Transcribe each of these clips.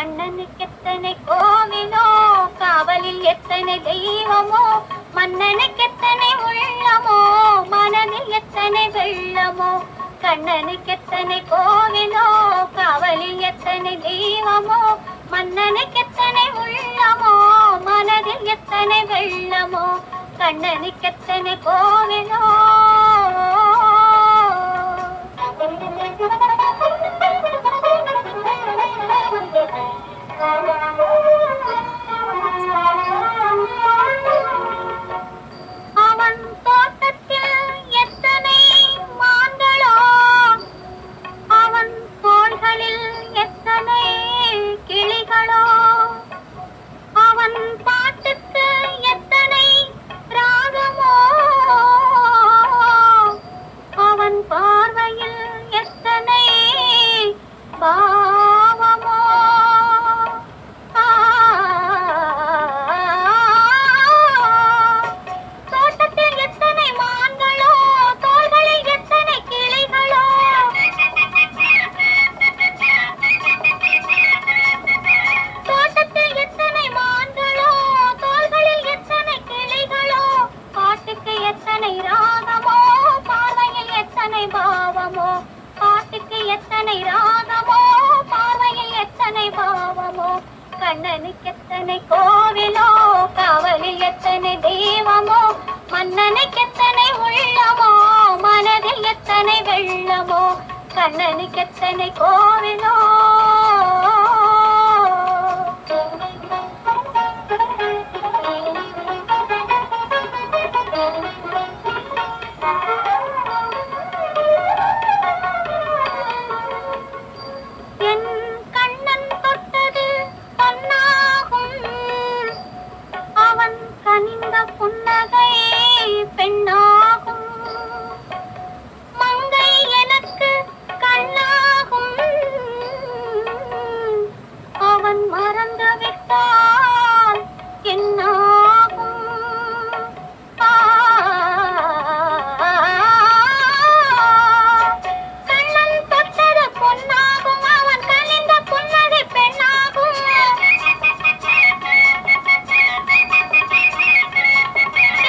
கண்ணனுக்கெத்தனை கோவிலோ, காவலில் எத்தனை தெய்வமோ, மன்னனுக்கெத்தனை உள்ளமோ, மனதில் எத்தனை வெள்ளமோ. கண்ணனுக்கெத்தனை கோவிலோ, காவலில் எத்தனை தெய்வமோ, மன்னனுக்கெத்தனை உள்ளமோ, மனதில் எத்தனை வெள்ளமோ. கண்ணனுக்கெத்தனை கோவிலோ. அவன் தோட்டத்தில் எத்தனை மான்களோ, அவன் தோள்களில் எத்தனை கிளிகளோ, அவன் பாட்டுக்கு எத்தனை ராகமோ, அவன் பார்வையில் எத்தனை பாவமோ. தோட்டத்தில் எத்தனை மான்களோ, தோள்களில் எத்தனை கிளிகளோ, தோட்டத்தில் எத்தனை மான்களோ, தோள்களில் எத்தனை கிளிகளோ, பாட்டுக்கு எத்தனை ராகமோ, பார்வையில் எத்தனை பாவமோ. பாட்டுக்கு எத்தனை ராகமோ, பார்வையில் எத்தனை பாவமோ. கண்ணனுக்கெத்தனை கோவிலோ, காவலில் எத்தனை தெய்வமோ, மன்னனுக்கெத்தனை உள்ளமோ, மனதில் எத்தனை வெள்ளமோ. கண்ணனுக்கெத்தனை கோவிலோ. என் கண்ணன் தொட்டது பொன்னாகும், அவன் கனிந்த புன்னகை பெண்ணாகும். மங்கை எனக்கு கண்ணாகும், அவன் மறந்து விட்டால் என்னாகும். கண்ணன் தொட்டது பொன்னாகும், அவன் கனிந்த புன்னகை பெண்ணாகும்.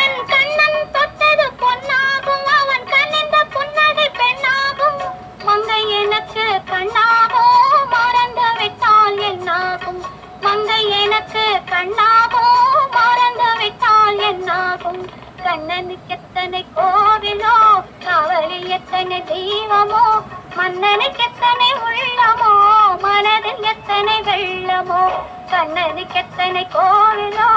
என் கண்ணன் தொட்டது பொன்னாகும், அவன் கனிந்த புன்னகை பெண்ணாகும். மங்கை எனக்கு கண்ணாகும், மறந்து விட்டால் என்னாகும். மங்கை எனக்கு கண்ணாகும், மறந்து விட்டால் என்னாகும். கண்ணனுக்கெத்தனை கோவிலோ, காவலில் எத்தனை தெய்வமோ, மன்னனுக்கெத்தனை உள்ளமோ, மனதில் எத்தனை வெள்ளமோ. கண்ணனுக்கெத்தனை கோவிலோ.